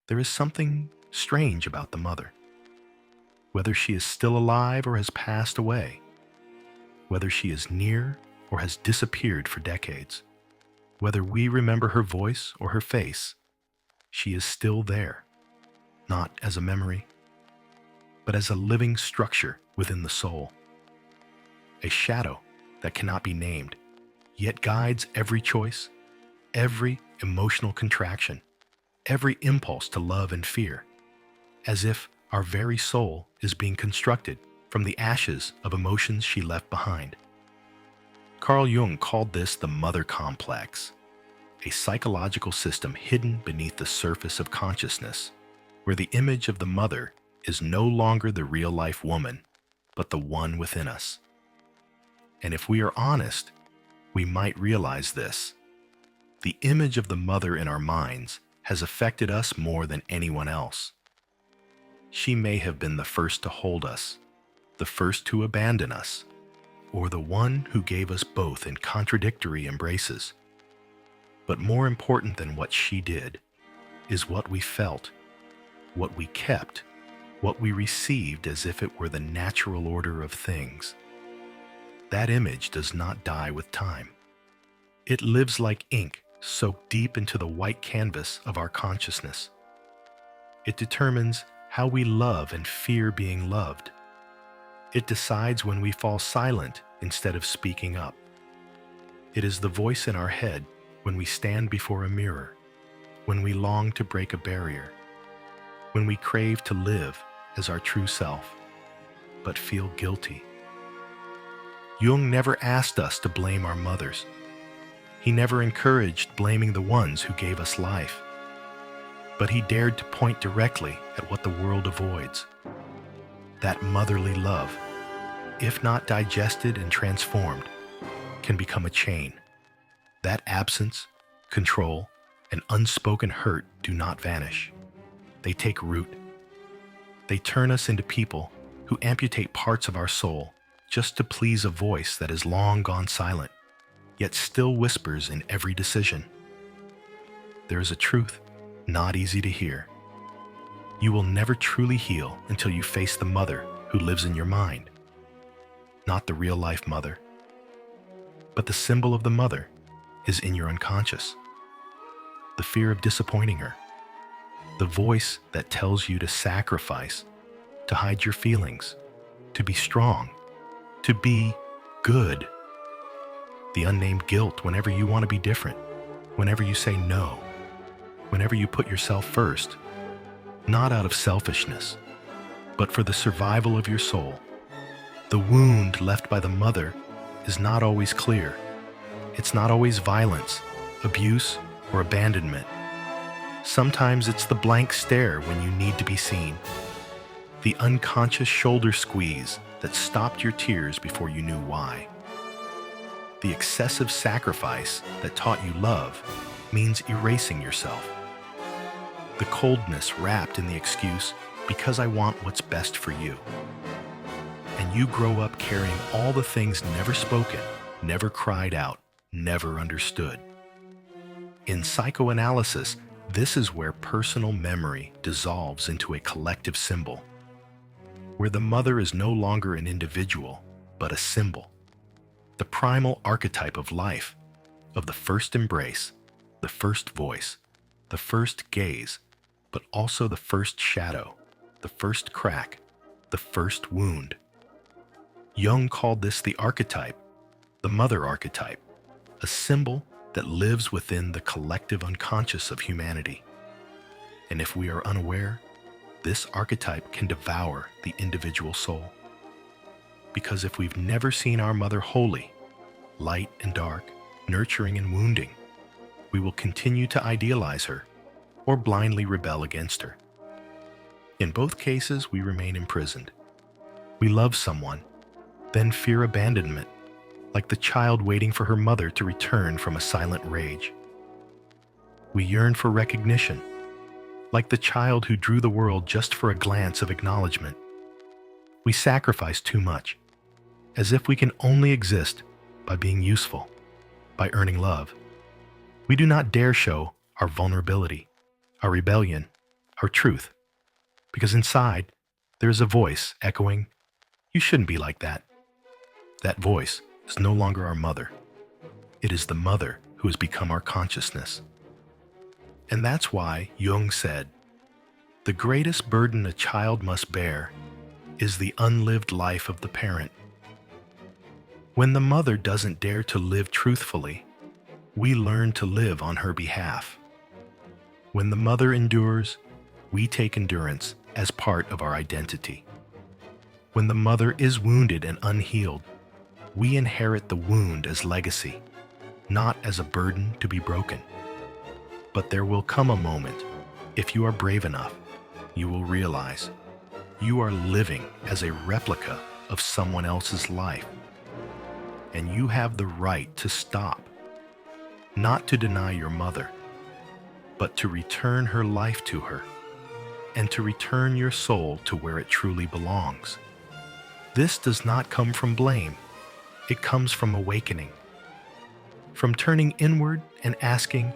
There is something strange about the mother. Whether she is still alive or has passed away, whether she is near or has disappeared for decades, whether we remember her voice or her face, she is still there, not as a memory, but as a living structure within the soul. A shadow that cannot be named, yet guides every choice, every emotional contraction, every impulse to love and fear, as if our very soul is being constructed from the ashes of emotions she left behind. Carl Jung called this the mother complex, a psychological system hidden beneath the surface of consciousness, where the image of the mother is no longer the real-life woman, but the one within us. And if we are honest, we might realize this. The image of the mother in our minds has affected us more than anyone else. She may have been the first to hold us, the first to abandon us, or the one who gave us both in contradictory embraces. But more important than what she did is what we felt, what we kept, what we received as if it were the natural order of things. That image does not die with time. It lives like ink soaked deep into the white canvas of our consciousness. It determines how we love and fear being loved. It decides when we fall silent instead of speaking up. It is the voice in our head when we stand before a mirror, when we long to break a barrier, when we crave to live as our true self, but feel guilty. Jung never asked us to blame our mothers. He never encouraged blaming the ones who gave us life. But he dared to point directly at what the world avoids. That motherly love, if not digested and transformed, can become a chain. That absence, control, and unspoken hurt do not vanish. They take root. They turn us into people who amputate parts of our soul just to please a voice that is long gone silent, yet still whispers in every decision. There is a truth not easy to hear. You will never truly heal until you face the mother who lives in your mind. Not the real-life mother, but the symbol of the mother is in your unconscious. The fear of disappointing her. The voice that tells you to sacrifice, to hide your feelings, to be strong, to be good. The unnamed guilt whenever you want to be different, whenever you say no, whenever you put yourself first, not out of selfishness, but for the survival of your soul. The wound left by the mother is not always clear. It's not always violence, abuse, or abandonment. Sometimes it's the blank stare when you need to be seen. The unconscious shoulder squeeze that stopped your tears before you knew why. The excessive sacrifice that taught you love means erasing yourself. The coldness wrapped in the excuse, because I want what's best for you. And you grow up carrying all the things never spoken, never cried out, never understood. In psychoanalysis, this is where personal memory dissolves into a collective symbol, where the mother is no longer an individual, but a symbol. The primal archetype of life, of the first embrace, the first voice, the first gaze, but also the first shadow, the first crack, the first wound. Jung called this the archetype, the mother archetype, a symbol that lives within the collective unconscious of humanity. And if we are unaware, this archetype can devour the individual soul. Because if we've never seen our mother wholly, light and dark, nurturing and wounding, we will continue to idealize her or blindly rebel against her. In both cases, we remain imprisoned. We love someone, then fear abandonment, like the child waiting for her mother to return from a silent rage. We yearn for recognition, like the child who drew the world just for a glance of acknowledgement. We sacrifice too much, as if we can only exist by being useful, by earning love. We do not dare show our vulnerability, our rebellion, our truth, because inside there is a voice echoing, "You shouldn't be like that." That voice is no longer our mother. It is the mother who has become our consciousness. And that's why Jung said, "The greatest burden a child must bear is the unlived life of the parent." When the mother doesn't dare to live truthfully, we learn to live on her behalf. When the mother endures, we take endurance as part of our identity. When the mother is wounded and unhealed, we inherit the wound as legacy, not as a burden to be broken. But there will come a moment, if you are brave enough, you will realize you are living as a replica of someone else's life. And you have the right to stop, not to deny your mother, but to return her life to her, and to return your soul to where it truly belongs. This does not come from blame. It comes from awakening, from turning inward and asking,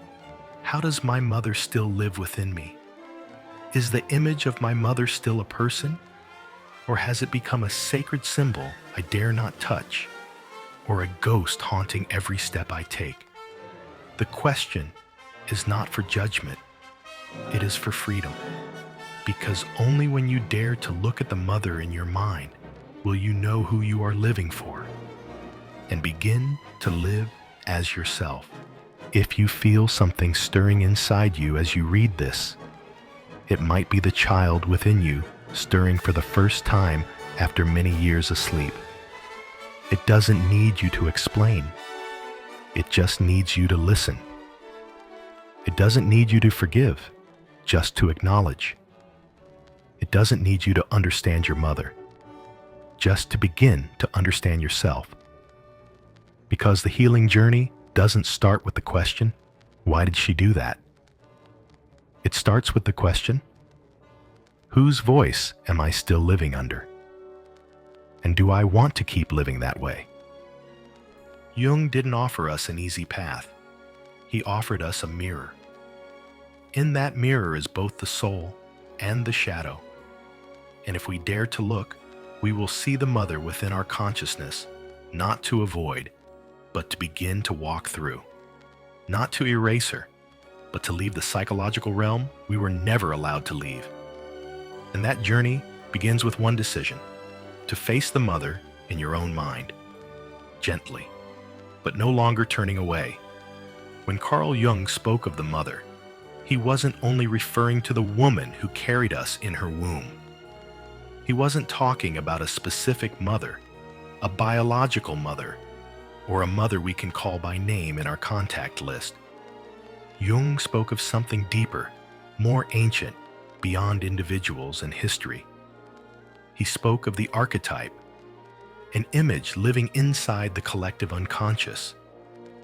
how does my mother still live within me? Is the image of my mother still a person? Or has it become a sacred symbol I dare not touch? Or a ghost haunting every step I take? The question is not for judgment. It is for freedom. Because only when you dare to look at the mother in your mind will you know who you are living for and begin to live as yourself. If you feel something stirring inside you as you read this, it might be the child within you stirring for the first time after many years asleep. It doesn't need you to explain. It just needs you to listen. It doesn't need you to forgive, just to acknowledge. It doesn't need you to understand your mother, just to begin to understand yourself. Because the healing journey doesn't start with the question, why did she do that? It starts with the question, whose voice am I still living under? And do I want to keep living that way? Jung didn't offer us an easy path. He offered us a mirror. In that mirror is both the soul and the shadow. And if we dare to look, we will see the mother within our consciousness, not to avoid, but to begin to walk through. Not to erase her, but to leave the psychological realm we were never allowed to leave. And that journey begins with one decision: to face the mother in your own mind, gently, but no longer turning away. When Carl Jung spoke of the mother, he wasn't only referring to the woman who carried us in her womb. He wasn't talking about a specific mother, a biological mother, or a mother we can call by name in our contact list. Jung spoke of something deeper, more ancient, beyond individuals and history. He spoke of the archetype, an image living inside the collective unconscious,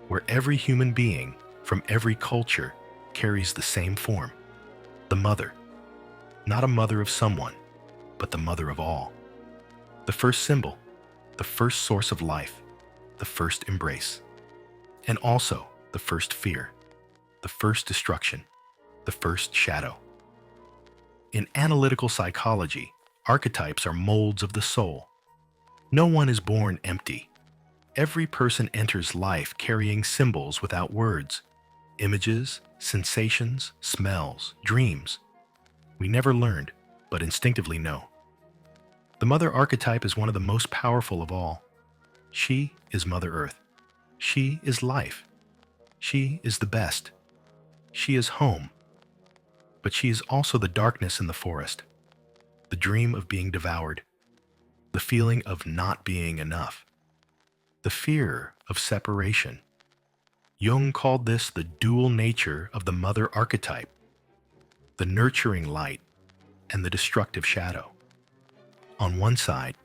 where every human being from every culture carries the same form: the mother. Not a mother of someone, but the mother of all. The first symbol, the first source of life, the first embrace, and also the first fear, the first destruction, the first shadow. In analytical psychology, archetypes are molds of the soul. No one is born empty. Every person enters life carrying symbols without words, images, sensations, smells, dreams. We never learned, but instinctively know. The mother archetype is one of the most powerful of all. She is Mother Earth. She is life. She is the best. She is home. But she is also the darkness in the forest, the dream of being devoured, the feeling of not being enough, the fear of separation. Jung called this the dual nature of the mother archetype, the nurturing light and the destructive shadow. On one side,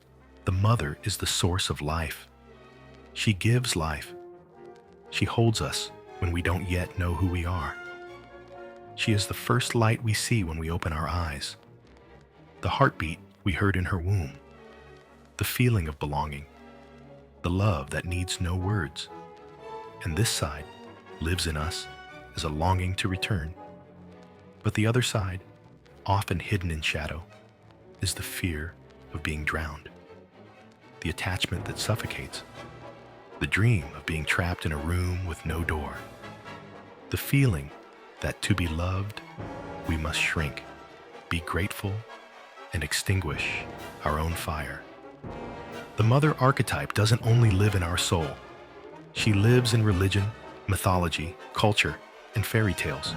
the mother is the source of life. She gives life. She holds us when we don't yet know who we are. She is the first light we see when we open our eyes, the heartbeat we heard in her womb, the feeling of belonging, the love that needs no words. And this side lives in us as a longing to return. But the other side, often hidden in shadow, is the fear of being drowned, the attachment that suffocates, the dream of being trapped in a room with no door, the feeling that to be loved, we must shrink, be grateful, and extinguish our own fire. The mother archetype doesn't only live in our soul. She lives in religion, mythology, culture, and fairy tales.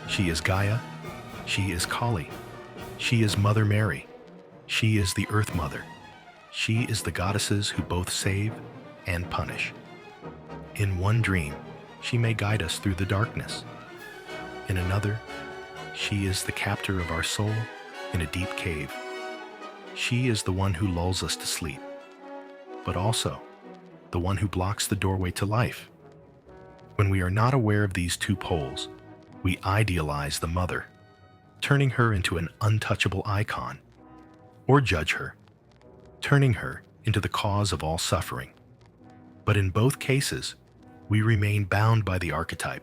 She is Gaia. She is Kali. She is Mother Mary. She is the Earth Mother. She is the goddesses who both save and punish. In one dream, she may guide us through the darkness. In another, she is the captor of our soul in a deep cave. She is the one who lulls us to sleep, but also the one who blocks the doorway to life. When we are not aware of these two poles, we idealize the mother, turning her into an untouchable icon, or judge her, turning her into the cause of all suffering. But in both cases, we remain bound by the archetype,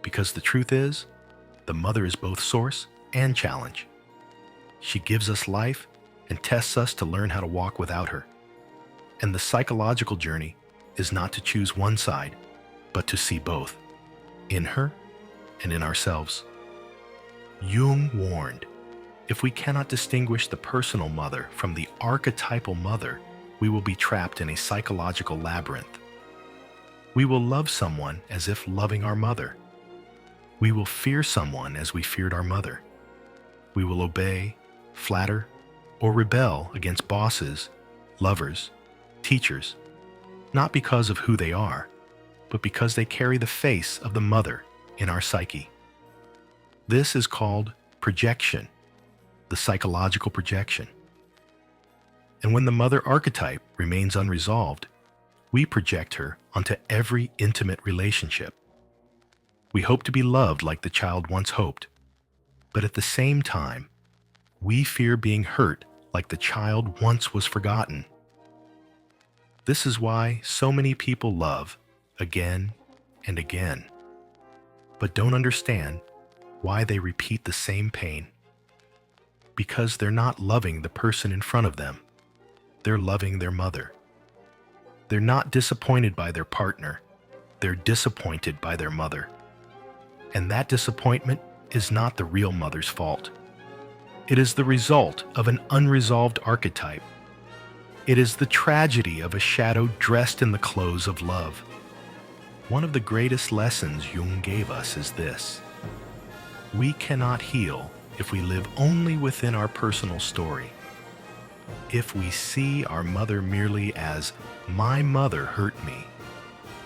because the truth is, the mother is both source and challenge. She gives us life and tests us to learn how to walk without her. And the psychological journey is not to choose one side, but to see both, in her and in ourselves. Jung warned, if we cannot distinguish the personal mother from the archetypal mother, we will be trapped in a psychological labyrinth. We will love someone as if loving our mother. We will fear someone as we feared our mother. We will obey, flatter, or rebel against bosses, lovers, teachers, not because of who they are, but because they carry the face of the mother in our psyche. This is called projection, the psychological projection. And when the mother archetype remains unresolved, we project her onto every intimate relationship. We hope to be loved like the child once hoped, but at the same time, we fear being hurt like the child once was forgotten. This is why so many people love again and again, but don't understand why they repeat the same pain. Because they're not loving the person in front of them. They're loving their mother. They're not disappointed by their partner. They're disappointed by their mother. And that disappointment is not the real mother's fault. It is the result of an unresolved archetype. It is the tragedy of a shadow dressed in the clothes of love. One of the greatest lessons Jung gave us is this: we cannot heal if we live only within our personal story. If we see our mother merely as, my mother hurt me,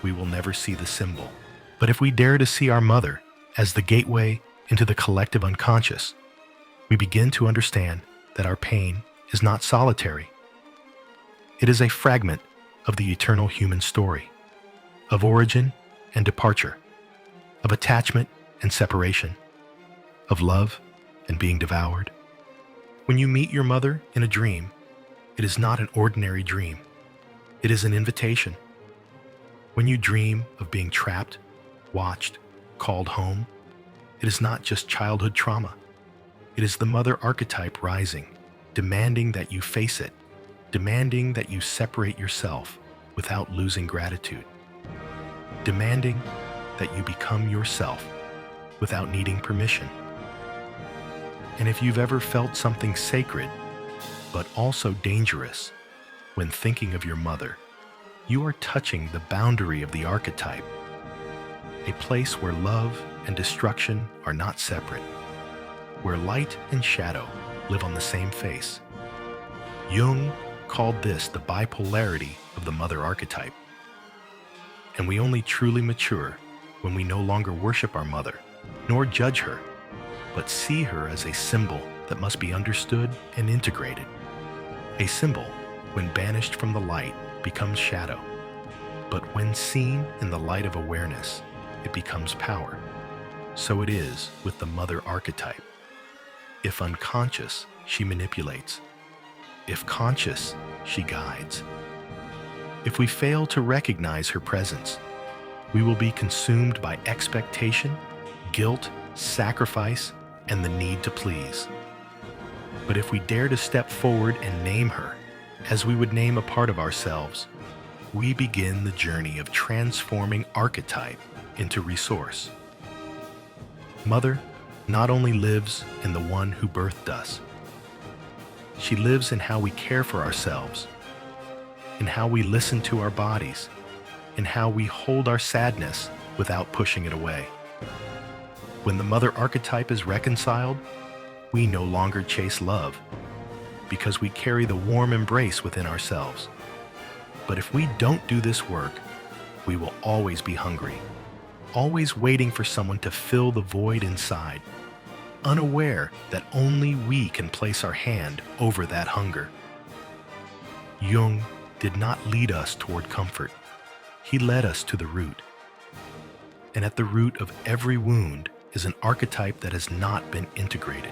we will never see the symbol. But if we dare to see our mother as the gateway into the collective unconscious, we begin to understand that our pain is not solitary. It is a fragment of the eternal human story, of origin and departure, of attachment and separation, of love and being devoured. When you meet your mother in a dream, it is not an ordinary dream. It is an invitation. When you dream of being trapped, watched, called home, it is not just childhood trauma. It is the mother archetype rising, demanding that you face it, demanding that you separate yourself without losing gratitude, demanding that you become yourself without needing permission. And if you've ever felt something sacred, but also dangerous, when thinking of your mother, you are touching the boundary of the archetype, a place where love and destruction are not separate, where light and shadow live on the same face. Jung called this the bipolarity of the mother archetype. And we only truly mature when we no longer worship our mother, nor judge her, but see her as a symbol that must be understood and integrated. A symbol, when banished from the light, becomes shadow, but when seen in the light of awareness, it becomes power. So it is with the mother archetype. If unconscious, she manipulates. If conscious, she guides. If we fail to recognize her presence, we will be consumed by expectation, guilt, sacrifice, and the need to please. But if we dare to step forward and name her, as we would name a part of ourselves, we begin the journey of transforming archetype into resource. Mother not only lives in the one who birthed us, she lives in how we care for ourselves, in how we listen to our bodies, in how we hold our sadness without pushing it away. When the mother archetype is reconciled, we no longer chase love, because we carry the warm embrace within ourselves. But if we don't do this work, we will always be hungry, always waiting for someone to fill the void inside, unaware that only we can place our hand over that hunger. Jung did not lead us toward comfort. He led us to the root. And at the root of every wound is an archetype that has not been integrated.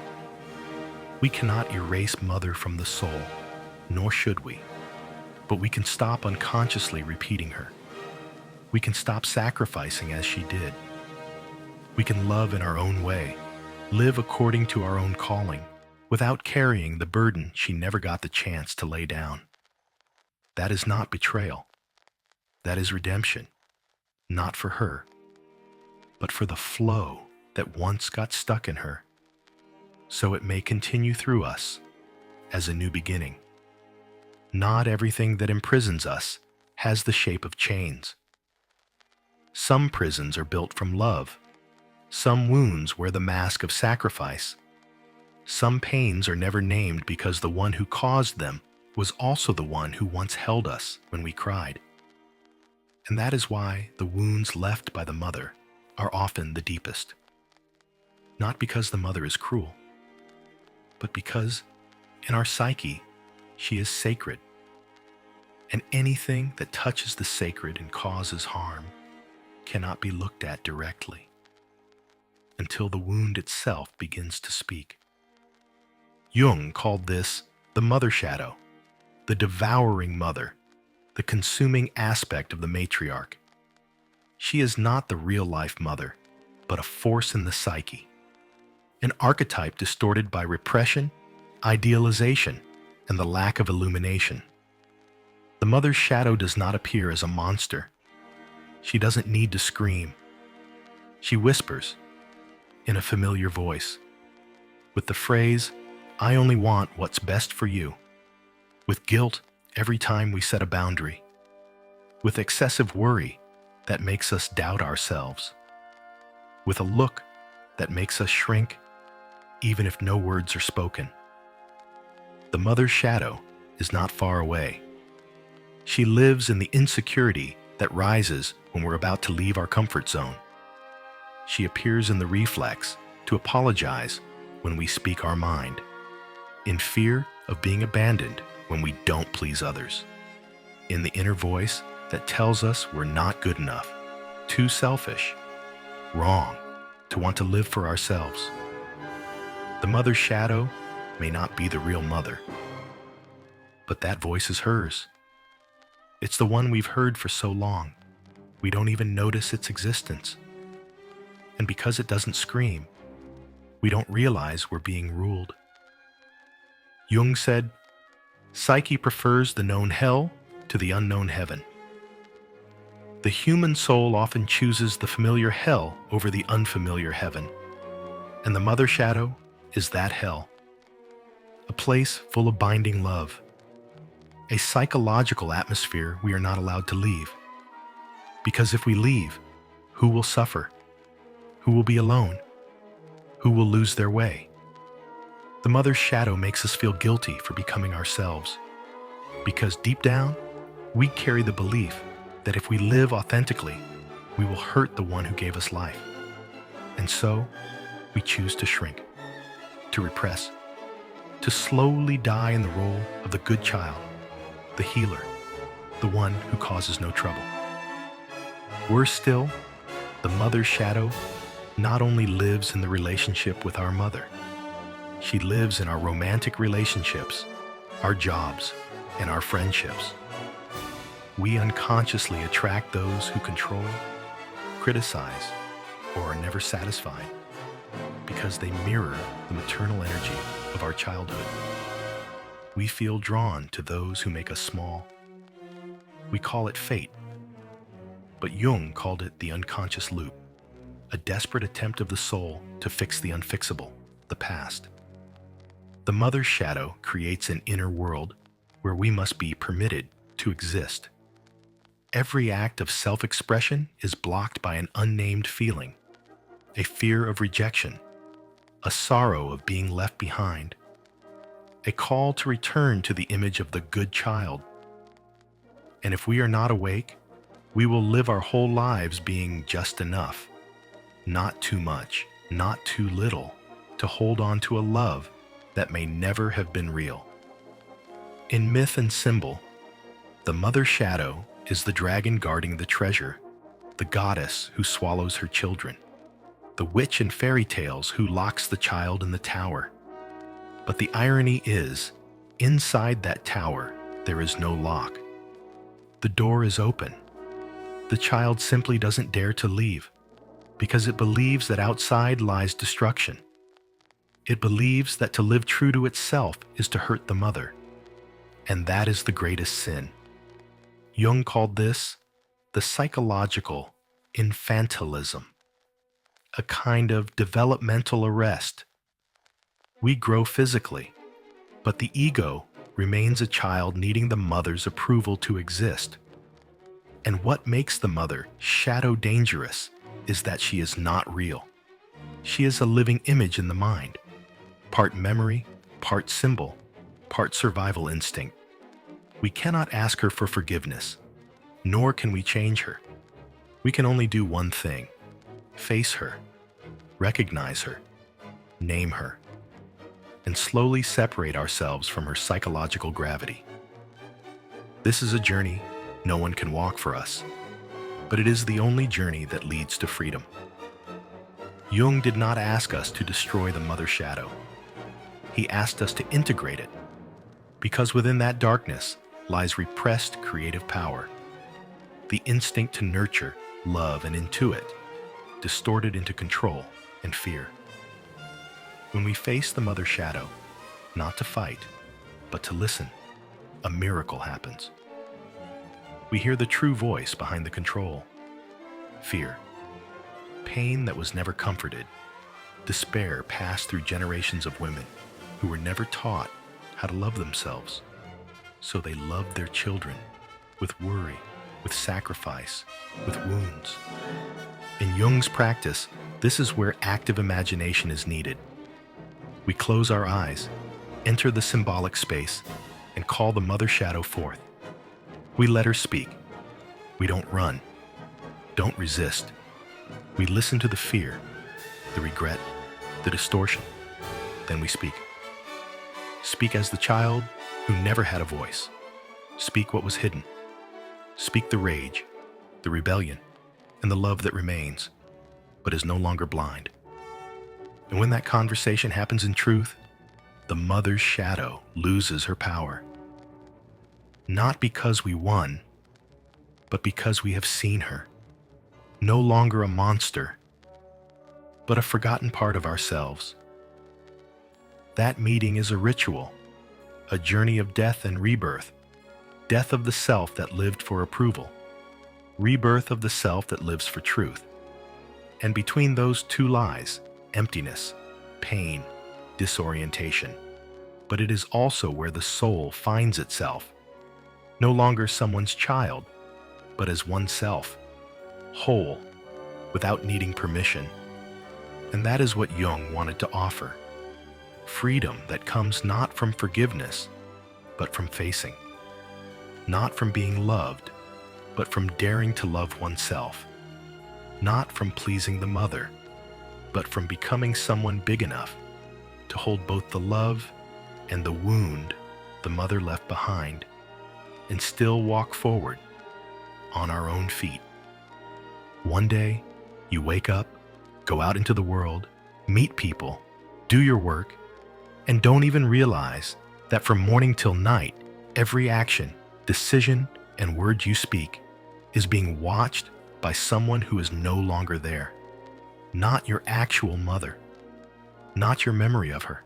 We cannot erase Mother from the soul, nor should we. But we can stop unconsciously repeating her. We can stop sacrificing as she did. We can love in our own way, live according to our own calling, without carrying the burden she never got the chance to lay down. That is not betrayal. That is redemption, not for her, but for the flow that once got stuck in her, so it may continue through us as a new beginning. Not everything that imprisons us has the shape of chains. Some prisons are built from love. Some wounds wear the mask of sacrifice. Some pains are never named because the one who caused them was also the one who once held us when we cried. And that is why the wounds left by the mother are often the deepest. Not because the mother is cruel, but because in our psyche, she is sacred. And anything that touches the sacred and causes harm cannot be looked at directly until the wound itself begins to speak. Jung called this the mother shadow, the devouring mother, the consuming aspect of the matriarch. She is not the real-life mother, but a force in the psyche, an archetype distorted by repression, idealization, and the lack of illumination. The mother's shadow does not appear as a monster. She doesn't need to scream. She whispers in a familiar voice, with the phrase, "I only want what's best for you," with guilt every time we set a boundary, with excessive worry that makes us doubt ourselves, with a look that makes us shrink even if no words are spoken. The mother's shadow is not far away. She lives in the insecurity that rises when we're about to leave our comfort zone. She appears in the reflex to apologize when we speak our mind, in fear of being abandoned when we don't please others, in the inner voice that tells us we're not good enough, too selfish, wrong to want to live for ourselves. The mother's shadow may not be the real mother, but that voice is hers. It's the one we've heard for so long, we don't even notice its existence. And because it doesn't scream, we don't realize we're being ruled. Jung said, "Psyche prefers the known hell to the unknown heaven." The human soul often chooses the familiar hell over the unfamiliar heaven, and the mother shadow is that hell, a place full of binding love, a psychological atmosphere we are not allowed to leave. Because if we leave, who will suffer? Who will be alone? Who will lose their way? The mother's shadow makes us feel guilty for becoming ourselves, because deep down, we carry the belief that if we live authentically, we will hurt the one who gave us life. And so, we choose to shrink, to repress, to slowly die in the role of the good child, the healer, the one who causes no trouble. Worse still, the mother's shadow not only lives in the relationship with our mother, she lives in our romantic relationships, our jobs, and our friendships. We unconsciously attract those who control, criticize, or are never satisfied, because they mirror the maternal energy of our childhood. We feel drawn to those who make us small. We call it fate, but Jung called it the unconscious loop, a desperate attempt of the soul to fix the unfixable, the past. The mother's shadow creates an inner world where we must be permitted to exist. Every act of self-expression is blocked by an unnamed feeling, a fear of rejection, a sorrow of being left behind, a call to return to the image of the good child. And if we are not awake, we will live our whole lives being just enough, not too much, not too little, to hold on to a love that may never have been real. In myth and symbol, the mother shadow is the dragon guarding the treasure, the goddess who swallows her children, the witch in fairy tales who locks the child in the tower. But the irony is, inside that tower, there is no lock. The door is open. The child simply doesn't dare to leave because it believes that outside lies destruction. It believes that to live true to itself is to hurt the mother. And that is the greatest sin. Jung called this the psychological infantilism, a kind of developmental arrest. We grow physically, but the ego remains a child needing the mother's approval to exist. And what makes the mother shadow dangerous is that she is not real. She is a living image in the mind, part memory, part symbol, part survival instinct. We cannot ask her for forgiveness, nor can we change her. We can only do one thing: face her, recognize her, name her, and slowly separate ourselves from her psychological gravity. This is a journey no one can walk for us, but it is the only journey that leads to freedom. Jung did not ask us to destroy the mother shadow. He asked us to integrate it, because within that darkness lies repressed creative power, the instinct to nurture, love, and intuit, distorted into control and fear. When we face the mother shadow, not to fight, but to listen, a miracle happens. We hear the true voice behind the control: fear, pain that was never comforted, despair passed through generations of women who were never taught how to love themselves. So they loved their children with worry, with sacrifice, with wounds. In Jung's practice, this is where active imagination is needed. We close our eyes, enter the symbolic space, and call the mother shadow forth. We let her speak. We don't run. Don't resist. We listen to the fear, the regret, the distortion. Then we speak. Speak as the child who never had a voice. Speak what was hidden. Speak the rage, the rebellion, and the love that remains, but is no longer blind. And when that conversation happens in truth, the mother's shadow loses her power. Not because we won, but because we have seen her. No longer a monster, but a forgotten part of ourselves. That meeting is a ritual, a journey of death and rebirth. Death of the self that lived for approval, rebirth of the self that lives for truth. And between those two lies emptiness, pain, disorientation. But it is also where the soul finds itself, no longer someone's child, but as oneself, whole, without needing permission. And that is what Jung wanted to offer. Freedom that comes not from forgiveness, but from facing. Not from being loved, but from daring to love oneself. Not from pleasing the mother, but from becoming someone big enough to hold both the love and the wound the mother left behind, and still walk forward on our own feet. One day, you wake up, go out into the world, meet people, do your work, and don't even realize that from morning till night, every action, decision, and word you speak is being watched by someone who is no longer there. Not your actual mother, not your memory of her,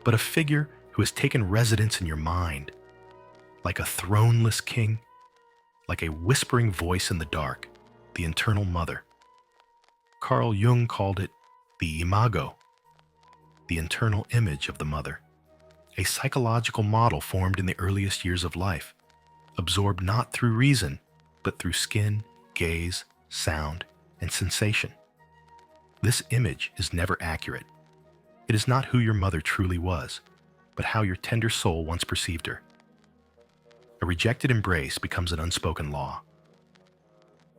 but a figure who has taken residence in your mind, like a throneless king, like a whispering voice in the dark, the internal mother. Carl Jung called it the imago, the internal image of the mother, a psychological model formed in the earliest years of life, absorbed not through reason, but through skin, gaze, sound, and sensation. This image is never accurate. It is not who your mother truly was, but how your tender soul once perceived her. A rejected embrace becomes an unspoken law.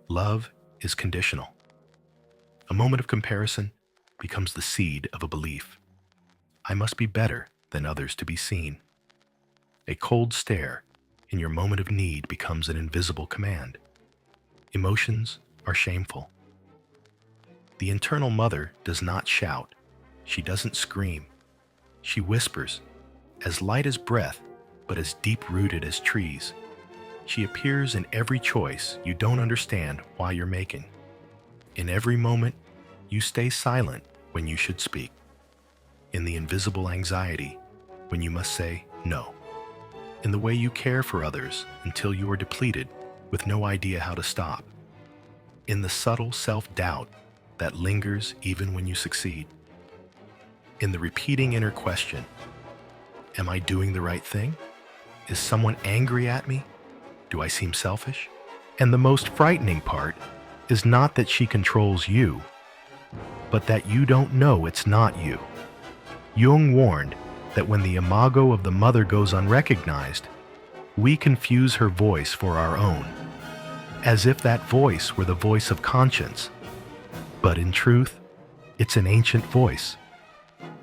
Love is conditional. A moment of comparison becomes the seed of a belief. I must be better than others to be seen. A cold stare in your moment of need becomes an invisible command. Emotions are shameful. The internal mother does not shout. She doesn't scream. She whispers, as light as breath, but as deep-rooted as trees. She appears in every choice you don't understand why you're making. In every moment, you stay silent when you should speak. In the invisible anxiety, when you must say no. In the way you care for others until you are depleted with no idea how to stop. In the subtle self-doubt that lingers even when you succeed. In the repeating inner question, am I doing the right thing? Is someone angry at me? Do I seem selfish? And the most frightening part is not that she controls you, but that you don't know it's not you. Jung warned that when the imago of the mother goes unrecognized, we confuse her voice for our own, as if that voice were the voice of conscience. But in truth, it's an ancient voice,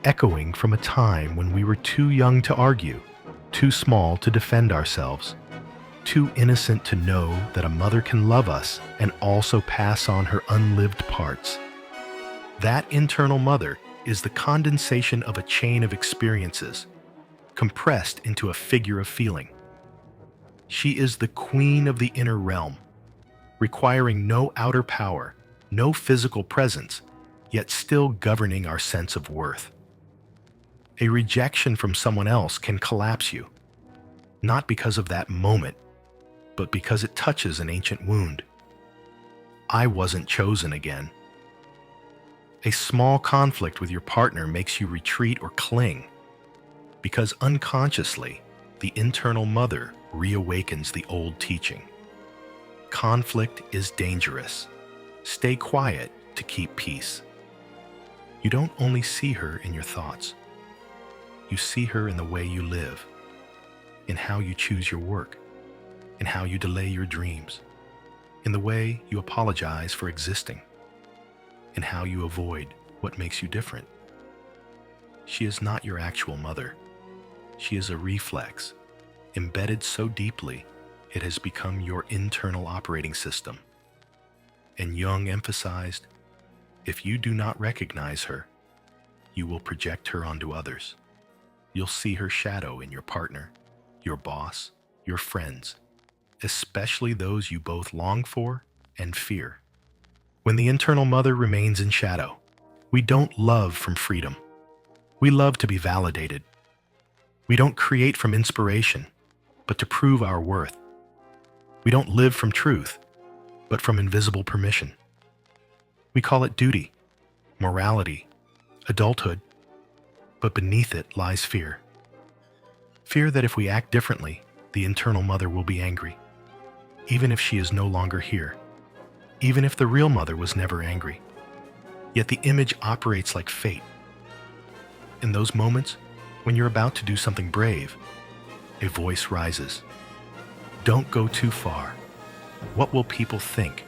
echoing from a time when we were too young to argue, too small to defend ourselves, too innocent to know that a mother can love us and also pass on her unlived parts. That internal mother is the condensation of a chain of experiences, compressed into a figure of feeling. She is the queen of the inner realm, requiring no outer power, no physical presence, yet still governing our sense of worth. A rejection from someone else can collapse you, not because of that moment, but because it touches an ancient wound. I wasn't chosen again. A small conflict with your partner makes you retreat or cling, because unconsciously, the internal mother reawakens the old teaching. Conflict is dangerous. Stay quiet to keep peace. You don't only see her in your thoughts. You see her in the way you live, in how you choose your work, in how you delay your dreams, in the way you apologize for existing, in how you avoid what makes you different. She is not your actual mother. She is a reflex, embedded so deeply it has become your internal operating system. And Jung emphasized, if you do not recognize her, you will project her onto others. You'll see her shadow in your partner, your boss, your friends, especially those you both long for and fear. When the internal mother remains in shadow, we don't love from freedom. We love to be validated. We don't create from inspiration, but to prove our worth. We don't live from truth, but from invisible permission. We call it duty, morality, adulthood, but beneath it lies fear. Fear that if we act differently, the internal mother will be angry, even if she is no longer here, even if the real mother was never angry. Yet the image operates like fate. In those moments, when you're about to do something brave, a voice rises. Don't go too far. What will people think?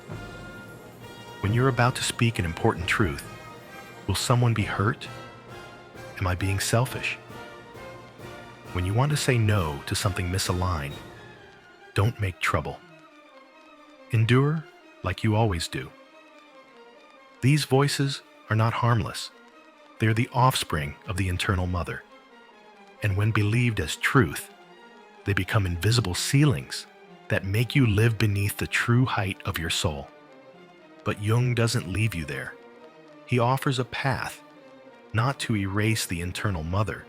When you're about to speak an important truth, will someone be hurt? Am I being selfish? When you want to say no to something misaligned, don't make trouble. Endure like you always do. These voices are not harmless. They are the offspring of the internal mother. And when believed as truth, they become invisible ceilings that make you live beneath the true height of your soul. But Jung doesn't leave you there. He offers a path, not to erase the internal mother,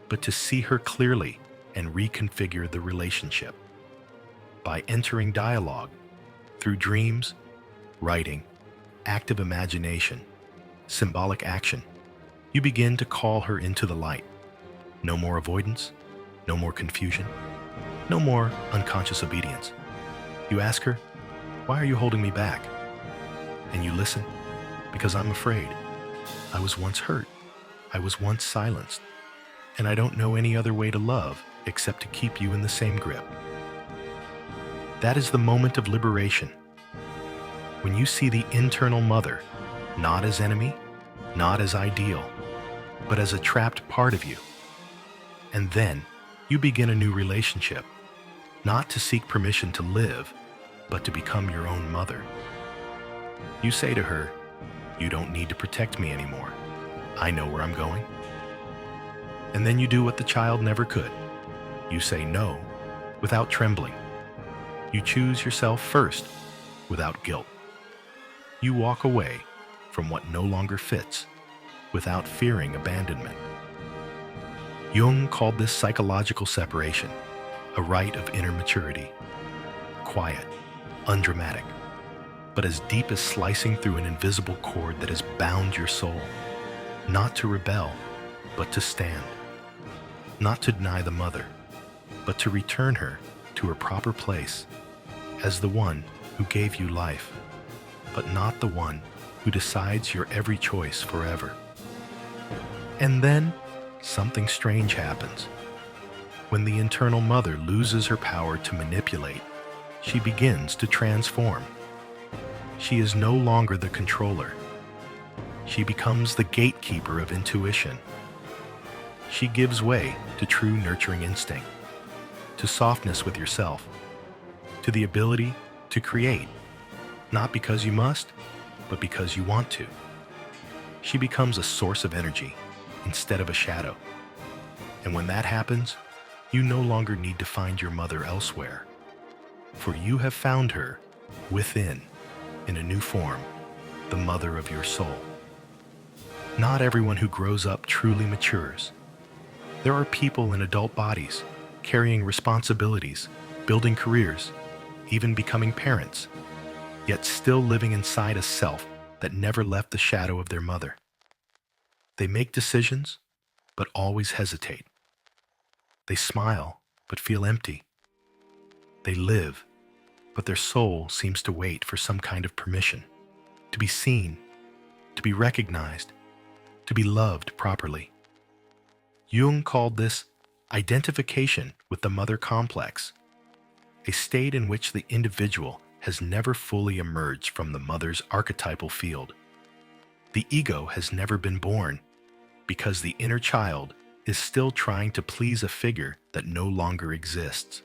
but to see her clearly and reconfigure the relationship. By entering dialogue, through dreams, writing, active imagination, symbolic action, you begin to call her into the light. No more avoidance, no more confusion, no more unconscious obedience. You ask her, "Why are you holding me back?" And you listen, "Because I'm afraid. I was once hurt. I was once silenced. And I don't know any other way to love except to keep you in the same grip." That is the moment of liberation. When you see the internal mother, not as enemy, not as ideal, but as a trapped part of you. And then you begin a new relationship, not to seek permission to live, but to become your own mother. You say to her, "You don't need to protect me anymore. I know where I'm going." And then you do what the child never could. You say no without trembling. You choose yourself first without guilt. You walk away from what no longer fits without fearing abandonment. Jung called this psychological separation a rite of inner maturity. Quiet, undramatic, but as deep as slicing through an invisible cord that has bound your soul. Not to rebel, but to stand. Not to deny the mother, but to return her to her proper place as the one who gave you life, but not the one who decides your every choice forever. And then something strange happens. When the internal mother loses her power to manipulate, she begins to transform. She is no longer the controller. She becomes the gatekeeper of intuition. She gives way to true nurturing instinct, to softness with yourself, to the ability to create, not because you must, but because you want to. She becomes a source of energy instead of a shadow. And when that happens, you no longer need to find your mother elsewhere, for you have found her within, in a new form, the mother of your soul. Not everyone who grows up truly matures. There are people in adult bodies, carrying responsibilities, building careers, even becoming parents, yet still living inside a self that never left the shadow of their mother. They make decisions, but always hesitate. They smile, but feel empty. They live, but their soul seems to wait for some kind of permission, to be seen, to be recognized, to be loved properly. Jung called this identification with the mother complex, a state in which the individual has never fully emerged from the mother's archetypal field. The ego has never been born because the inner child is still trying to please a figure that no longer exists.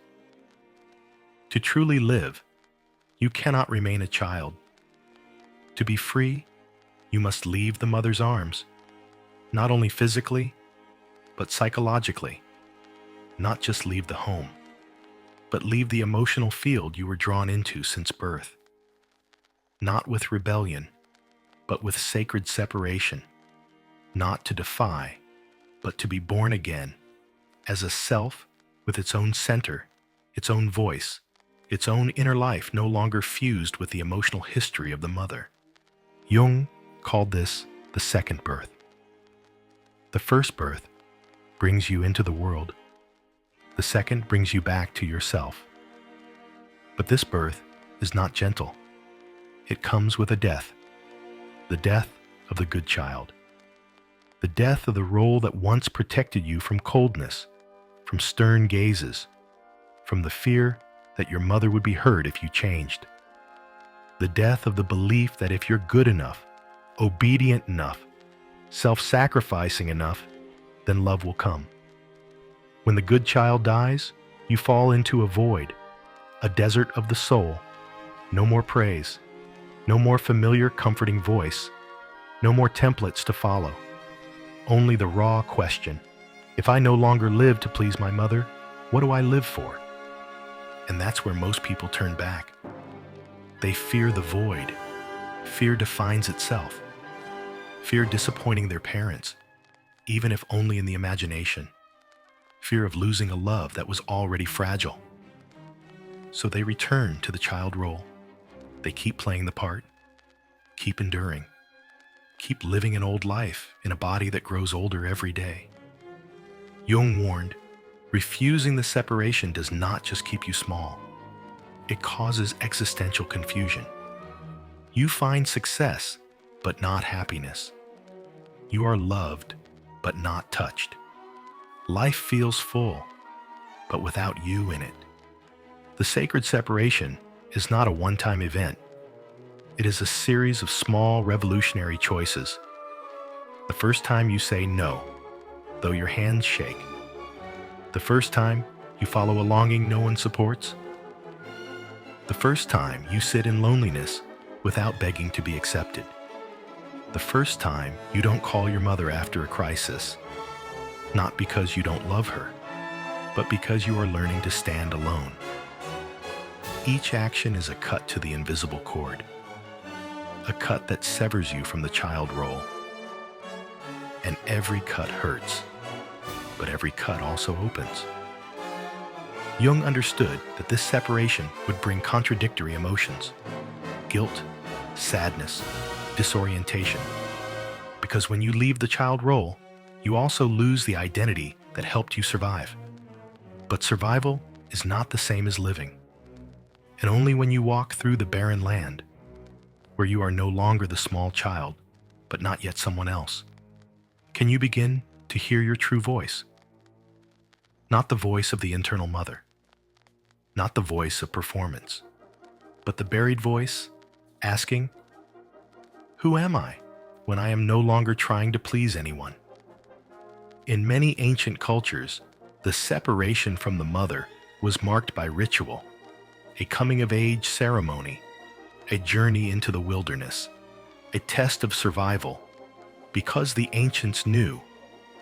To truly live, you cannot remain a child. To be free, you must leave the mother's arms, not only physically, but psychologically. Not just leave the home, but leave the emotional field you were drawn into since birth. Not with rebellion, but with sacred separation. Not to defy, but to be born again as a self with its own center, its own voice, its own inner life no longer fused with the emotional history of the mother. Jung called this the second birth. The first birth brings you into the world. The second brings you back to yourself. But this birth is not gentle. It comes with a death, the death of the good child, the death of the role that once protected you from coldness, from stern gazes, from the fear that your mother would be hurt if you changed, the death of the belief that if you're good enough, obedient enough, self-sacrificing enough, then love will come. When the good child dies, you fall into a void, a desert of the soul. No more praise, no more familiar comforting voice, no more templates to follow. Only the raw question, if I no longer live to please my mother, what do I live for? And that's where most people turn back. They fear the void. Fear defines itself. Fear disappointing their parents, even if only in the imagination. Fear of losing a love that was already fragile. So they return to the child role. They keep playing the part, keep enduring, keep living an old life in a body that grows older every day. Jung warned, refusing the separation does not just keep you small. It causes existential confusion. You find success, but not happiness. You are loved, but not touched. Life feels full, but without you in it. The sacred separation is not a one-time event. It is a series of small revolutionary choices. The first time you say no, though your hands shake. The first time you follow a longing no one supports. The first time you sit in loneliness without begging to be accepted. The first time you don't call your mother after a crisis, not because you don't love her, but because you are learning to stand alone. Each action is a cut to the invisible cord, a cut that severs you from the child role. And every cut hurts, but every cut also opens. Jung understood that this separation would bring contradictory emotions: guilt, sadness, disorientation. Because when you leave the child role, you also lose the identity that helped you survive. But survival is not the same as living. And only when you walk through the barren land, where you are no longer the small child, but not yet someone else, can you begin to hear your true voice. Not the voice of the internal mother, not the voice of performance, but the buried voice asking, "Who am I when I am no longer trying to please anyone?" In many ancient cultures, the separation from the mother was marked by ritual, a coming-of-age ceremony, a journey into the wilderness, a test of survival, because the ancients knew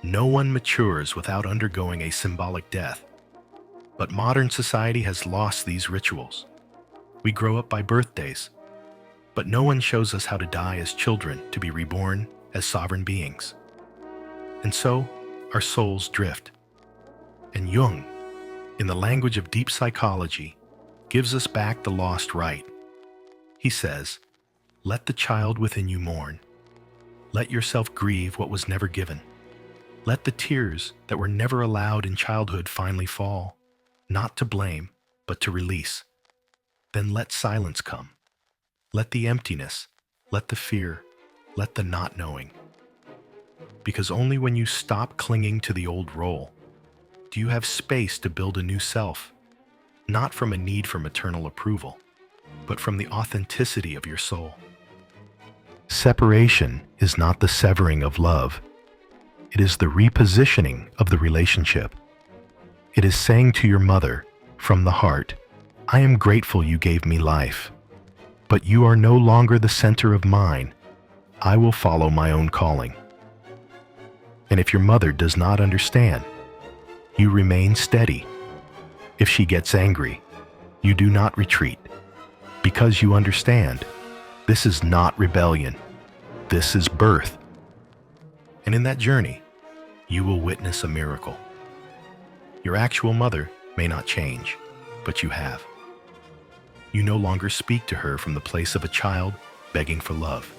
no one matures without undergoing a symbolic death. But modern society has lost these rituals. We grow up by birthdays, but no one shows us how to die as children to be reborn as sovereign beings. And so, our souls drift. And Jung, in the language of deep psychology, gives us back the lost right. He says, "Let the child within you mourn. Let yourself grieve what was never given. Let the tears that were never allowed in childhood finally fall, not to blame, but to release. Then let silence come. Let the emptiness, let the fear, let the not knowing. Because only when you stop clinging to the old role do you have space to build a new self, not from a need for maternal approval, but from the authenticity of your soul." Separation is not the severing of love. It is the repositioning of the relationship. It is saying to your mother, from the heart, "I am grateful you gave me life, but you are no longer the center of mine. I will follow my own calling." And if your mother does not understand, you remain steady. If she gets angry, you do not retreat, because you understand this is not rebellion. This is birth. And in that journey, you will witness a miracle. Your actual mother may not change, but you have. You no longer speak to her from the place of a child begging for love.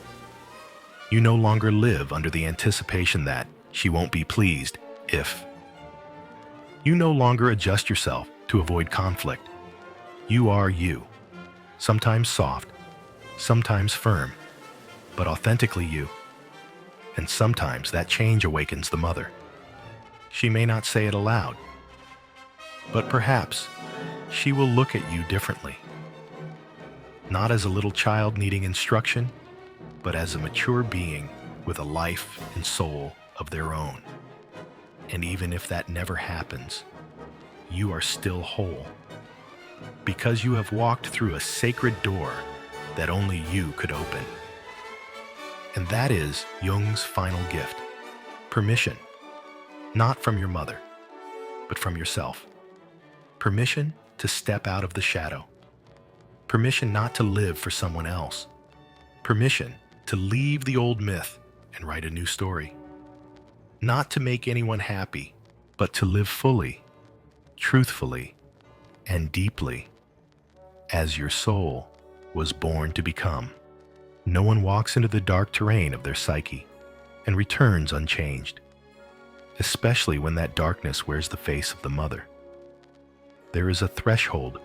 You no longer live under the anticipation that she won't be pleased if. You no longer adjust yourself to avoid conflict. You are you, sometimes soft, sometimes firm, but authentically you. And sometimes that change awakens the mother. She may not say it aloud, but perhaps she will look at you differently. Not as a little child needing instruction, but as a mature being with a life and soul of their own. And even if that never happens, you are still whole, because you have walked through a sacred door that only you could open. And that is Jung's final gift: permission, not from your mother, but from yourself. Permission to step out of the shadow. Permission not to live for someone else. Permission to leave the old myth and write a new story. not to make anyone happy, but to live fully, truthfully, and deeply, as your soul was born to become. No one walks into the dark terrain of their psyche and returns unchanged, especially when that darkness wears the face of the mother. There is a threshold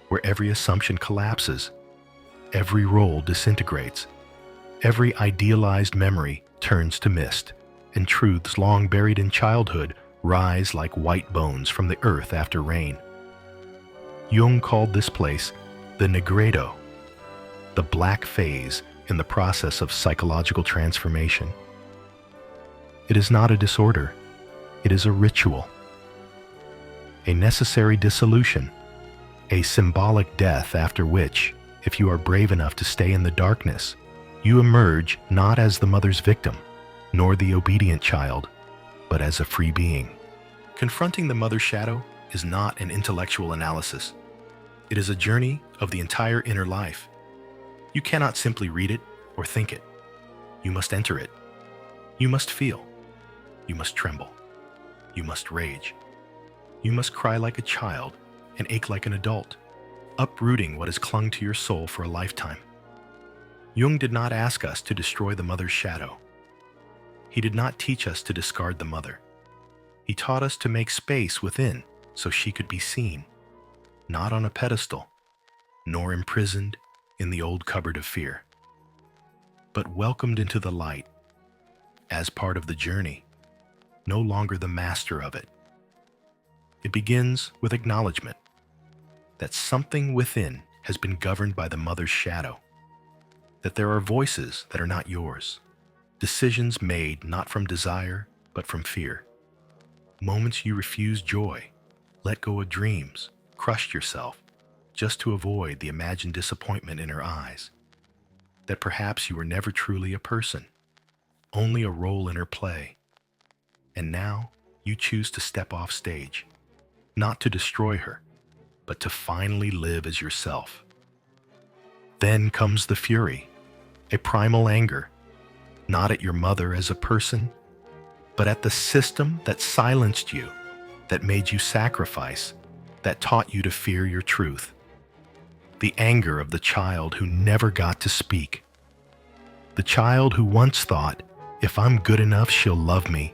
where every assumption collapses, every role disintegrates, every idealized memory turns to mist, and truths long buried in childhood rise like white bones from the earth after rain. Jung called this place the negredo, the black phase in the process of psychological transformation. It is not a disorder, it is a ritual, a necessary dissolution, a symbolic death after which, if you are brave enough to stay in the darkness, you emerge not as the mother's victim, nor the obedient child, but as a free being. Confronting the mother's shadow is not an intellectual analysis. It is a journey of the entire inner life. You cannot simply read it or think it. You must enter it. You must feel. You must tremble. You must rage. You must cry like a child and ache like an adult, uprooting what has clung to your soul for a lifetime. Jung did not ask us to destroy the mother's shadow. He did not teach us to discard the mother. He taught us to make space within so she could be seen, not on a pedestal, nor imprisoned in the old cupboard of fear, but welcomed into the light as part of the journey, no longer the master of it. It begins with acknowledgement that something within has been governed by the mother's shadow, that there are voices that are not yours, decisions made not from desire but from fear, moments you refused joy, let go of dreams, crushed yourself just to avoid the imagined disappointment in her eyes, that perhaps you were never truly a person, only a role in her play, and now you choose to step off stage, not to destroy her, but to finally live as yourself. Then comes the fury, a primal anger, not at your mother as a person, but at the system that silenced you, that made you sacrifice, that taught you to fear your truth. The anger of the child who never got to speak. The child who once thought, if I'm good enough, she'll love me.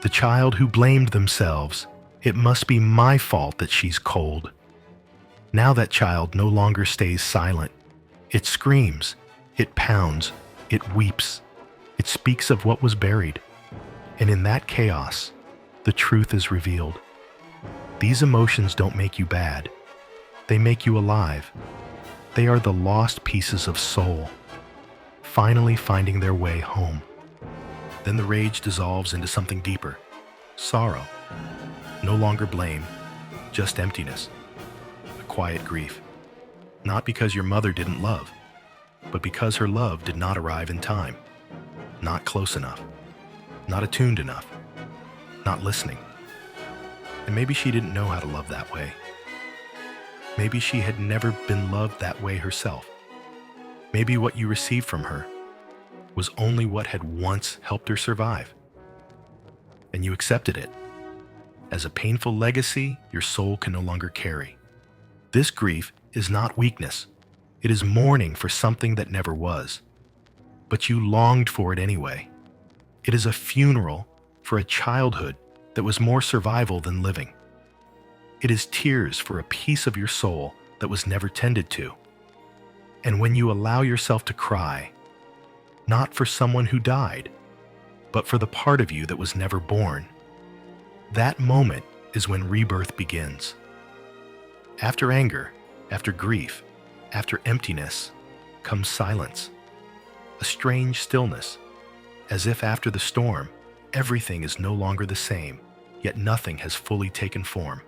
The child who blamed themselves, it must be my fault that she's cold. Now that child no longer stays silent. It screams, it pounds, it weeps, it speaks of what was buried. And in that chaos, the truth is revealed. These emotions don't make you bad. They make you alive. They are the lost pieces of soul, finally finding their way home. Then the rage dissolves into something deeper, sorrow. No longer blame, just emptiness, a quiet grief. Not because your mother didn't love, but because her love did not arrive in time, not close enough, not attuned enough, not listening. And maybe she didn't know how to love that way. Maybe she had never been loved that way herself. Maybe what you received from her was only what had once helped her survive. And you accepted it as a painful legacy your soul can no longer carry. This grief is not weakness. It is mourning for something that never was. But you longed for it anyway. It is a funeral for a childhood that was more survival than living. It is tears for a piece of your soul that was never tended to. And when you allow yourself to cry, not for someone who died, but for the part of you that was never born, that moment is when rebirth begins. After anger, after grief, after emptiness, comes silence, a strange stillness, as if after the storm, everything is no longer the same, yet nothing has fully taken form.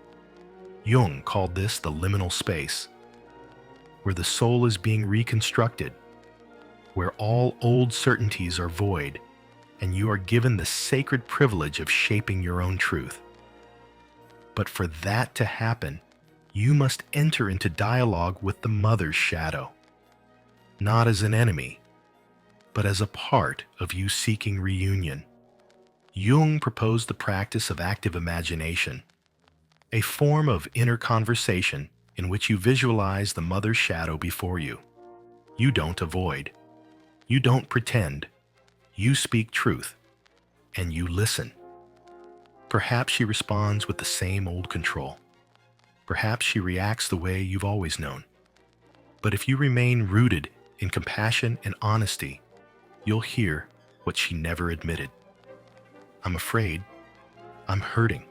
Jung called this the liminal space, where the soul is being reconstructed, where all old certainties are void, and you are given the sacred privilege of shaping your own truth. But for that to happen, you must enter into dialogue with the mother's shadow, not as an enemy, but as a part of you seeking reunion. Jung proposed the practice of active imagination, a form of inner conversation in which you visualize the mother's shadow before you. You don't avoid. You don't pretend. You speak truth, and you listen. Perhaps she responds with the same old control. Perhaps she reacts the way you've always known. But if you remain rooted in compassion and honesty, you'll hear what she never admitted. I'm afraid. I'm hurting.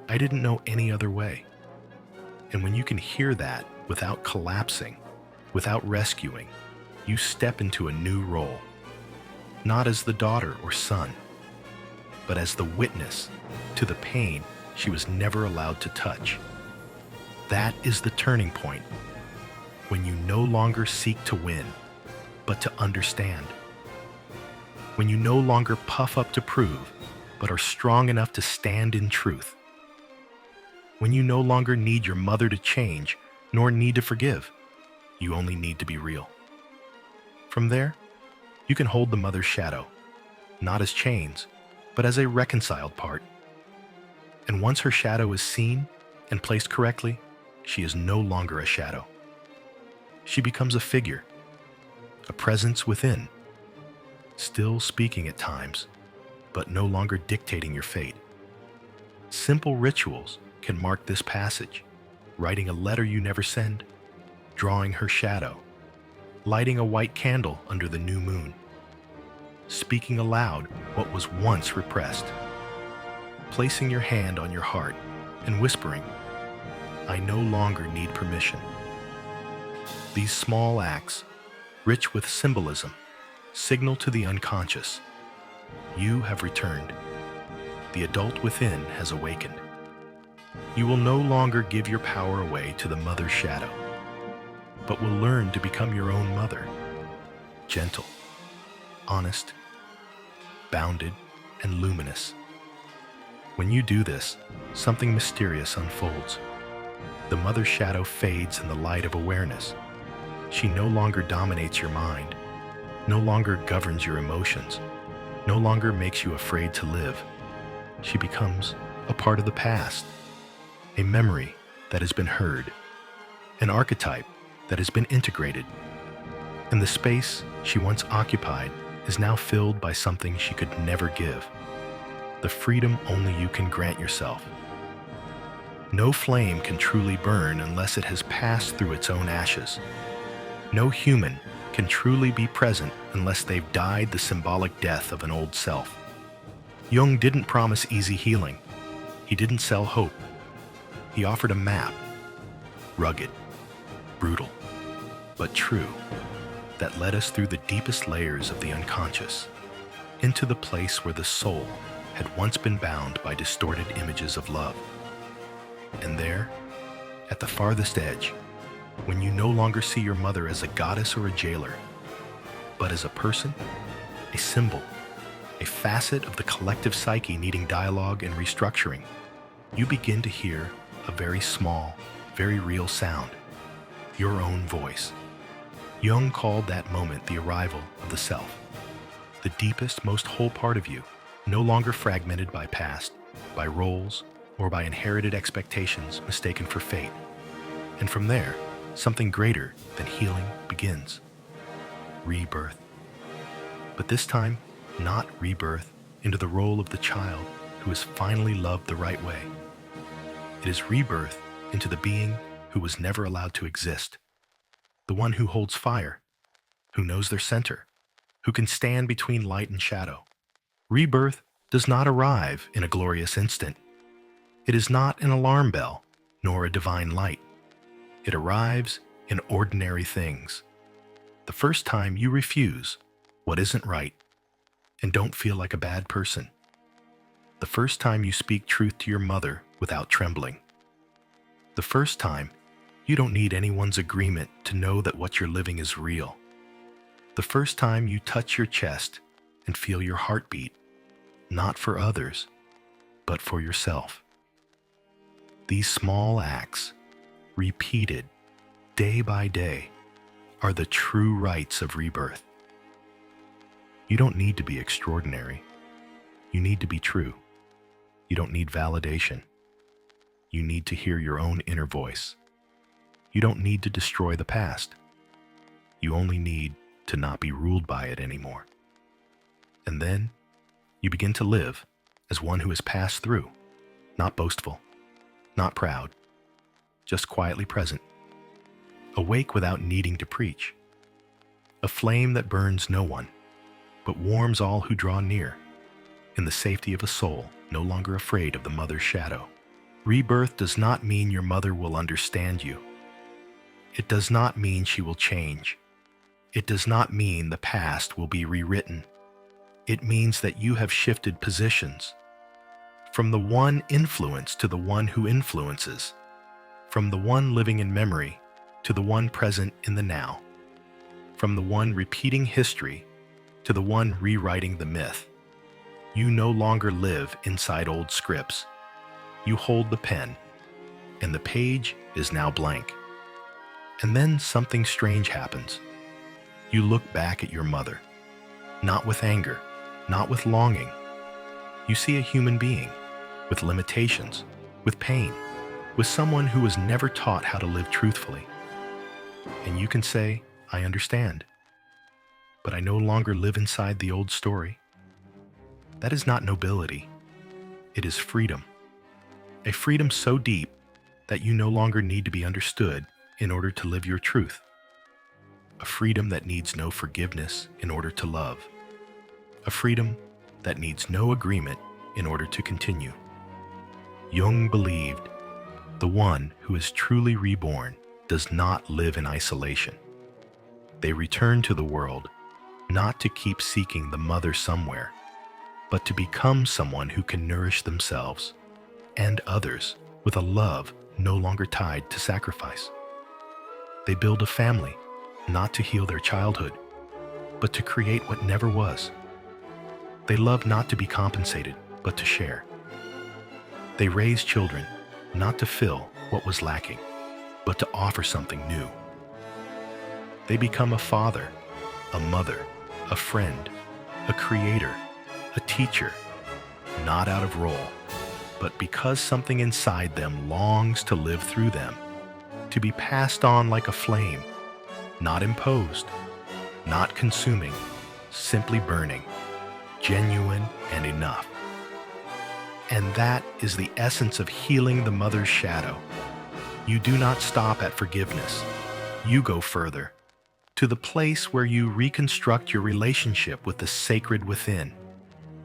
I didn't know any other way. And when you can hear that without collapsing, without rescuing, you step into a new role. Not as the daughter or son, but as the witness to the pain she was never allowed to touch. That is the turning point, when you no longer seek to win, but to understand. When you no longer puff up to prove, but are strong enough to stand in truth. When you no longer need your mother to change, nor need to forgive. You only need to be real. From there, you can hold the mother's shadow, not as chains, but as a reconciled part. And once her shadow is seen and placed correctly, she is no longer a shadow. She becomes a figure, a presence within, still speaking at times, but no longer dictating your fate. Simple rituals can mark this passage, writing a letter you never send, drawing her shadow, lighting a white candle under the new moon, speaking aloud what was once repressed, placing your hand on your heart and whispering, I no longer need permission. These small acts, rich with symbolism, signal to the unconscious, you have returned. The adult within has awakened. You will no longer give your power away to the mother's shadow, but will learn to become your own mother, gentle, honest, bounded, and luminous. When you do this, something mysterious unfolds. The mother's shadow fades in the light of awareness. She no longer dominates your mind, no longer governs your emotions, no longer makes you afraid to live. She becomes a part of the past, a memory that has been heard, an archetype that has been integrated. And the space she once occupied is now filled by something she could never give, the freedom only you can grant yourself. No flame can truly burn unless it has passed through its own ashes. No human can truly be present unless they've died the symbolic death of an old self. Jung didn't promise easy healing. He didn't sell hope. He offered a map, rugged, brutal, but true, that led us through the deepest layers of the unconscious, into the place where the soul had once been bound by distorted images of love. And there, at the farthest edge, when you no longer see your mother as a goddess or a jailer, but as a person, a symbol, a facet of the collective psyche needing dialogue and restructuring, you begin to hear a very small, very real sound, your own voice. Jung called that moment the arrival of the self, the deepest, most whole part of you, no longer fragmented by past, by roles, or by inherited expectations mistaken for fate. And from there, something greater than healing begins. Rebirth. But this time, not rebirth into the role of the child who is finally loved the right way. It is rebirth into the being who was never allowed to exist, the one who holds fire, who knows their center, who can stand between light and shadow. Rebirth does not arrive in a glorious instant. It is not an alarm bell, nor a divine light. It arrives in ordinary things. The first time you refuse what isn't right and don't feel like a bad person. The first time you speak truth to your mother without trembling. The first time you don't need anyone's agreement to know that what you're living is real. The first time you touch your chest and feel your heartbeat, not for others, but for yourself. These small acts, repeated day by day, are the true rites of rebirth. You don't need to be extraordinary. You need to be true. You don't need validation. You need to hear your own inner voice. You don't need to destroy the past. You only need to not be ruled by it anymore. And then you begin to live as one who has passed through, not boastful, not proud, just quietly present, awake without needing to preach, a flame that burns no one, but warms all who draw near, in the safety of a soul no longer afraid of the mother's shadow. Rebirth does not mean your mother will understand you. It does not mean she will change. It does not mean the past will be rewritten. It means that you have shifted positions, from the one influence to the one who influences, from the one living in memory to the one present in the now, from the one repeating history to the one rewriting the myth. You no longer live inside old scripts. You hold the pen, and the page is now blank. And then something strange happens. You look back at your mother, not with anger, not with longing. You see a human being with limitations, with pain, with someone who was never taught how to live truthfully. And you can say, I understand, but I no longer live inside the old story. That is not nobility. It is freedom. A freedom so deep that you no longer need to be understood in order to live your truth. A freedom that needs no forgiveness in order to love. A freedom that needs no agreement in order to continue. Jung believed the one who is truly reborn does not live in isolation. They return to the world not to keep seeking the mother somewhere, but to become someone who can nourish themselves and others with a love no longer tied to sacrifice. They build a family, not to heal their childhood, but to create what never was. They love not to be compensated, but to share. They raise children not to fill what was lacking, but to offer something new. They become a father, a mother, a friend, a creator, a teacher, not out of role, but because something inside them longs to live through them, to be passed on like a flame, not imposed, not consuming, simply burning, genuine and enough. And that is the essence of healing the mother's shadow. You do not stop at forgiveness. You go further, to the place where you reconstruct your relationship with the sacred within.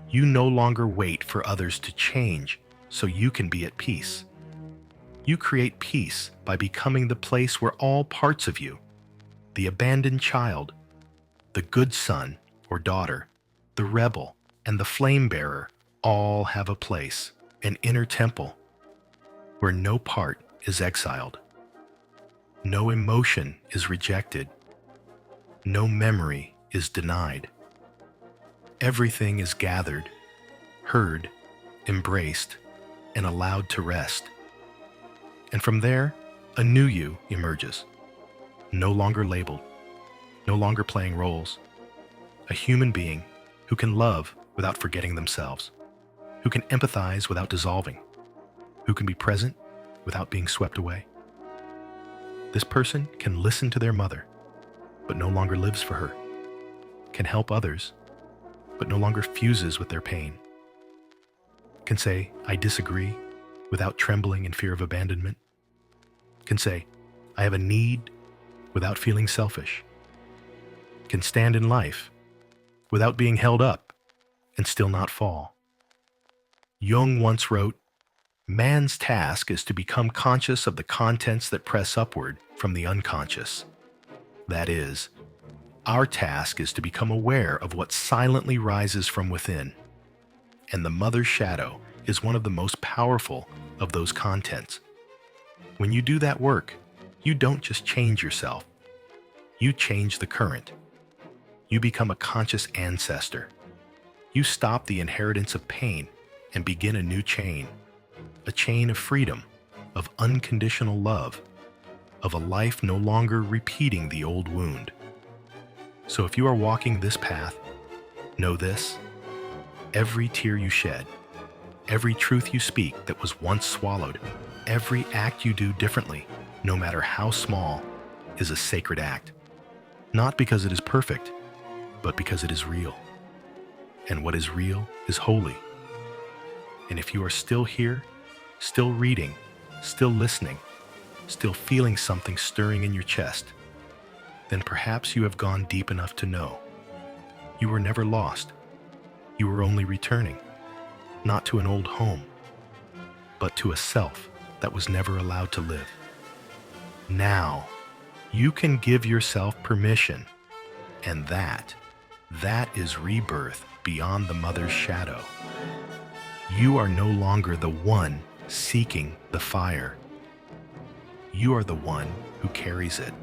You no longer wait for others to change so you can be at peace. You create peace by becoming the place where all parts of you, the abandoned child, the good son or daughter, the rebel, and the flame bearer all have a place, an inner temple, where no part is exiled. No emotion is rejected. No memory is denied. Everything is gathered, heard, embraced, and allowed to rest. And from there, a new you emerges, no longer labeled, no longer playing roles, a human being who can love without forgetting themselves, who can empathize without dissolving, who can be present without being swept away. This person can listen to their mother, but no longer lives for her, can help others, but no longer fuses with their pain, can say, I disagree, without trembling in fear of abandonment, can say, I have a need, without feeling selfish, can stand in life, without being held up, and still not fall. Jung once wrote, man's task is to become conscious of the contents that press upward from the unconscious. That is, our task is to become aware of what silently rises from within. And the mother's shadow is one of the most powerful of those contents. When you do that work, you don't just change yourself. You change the current. You become a conscious ancestor. You stop the inheritance of pain and begin a new chain, a chain of freedom, of unconditional love, of a life no longer repeating the old wound. So if you are walking this path, know this: Every tear you shed, every truth you speak that was once swallowed, every act you do differently, no matter how small, is a sacred act. Not because it is perfect, but because it is real. And what is real is holy. And if you are still here, still reading, still listening, still feeling something stirring in your chest, then perhaps you have gone deep enough to know. You were never lost. You were only returning, not to an old home, but to a self that was never allowed to live. Now, you can give yourself permission, and that is rebirth beyond the mother's shadow. You are no longer the one seeking the fire. You are the one who carries it.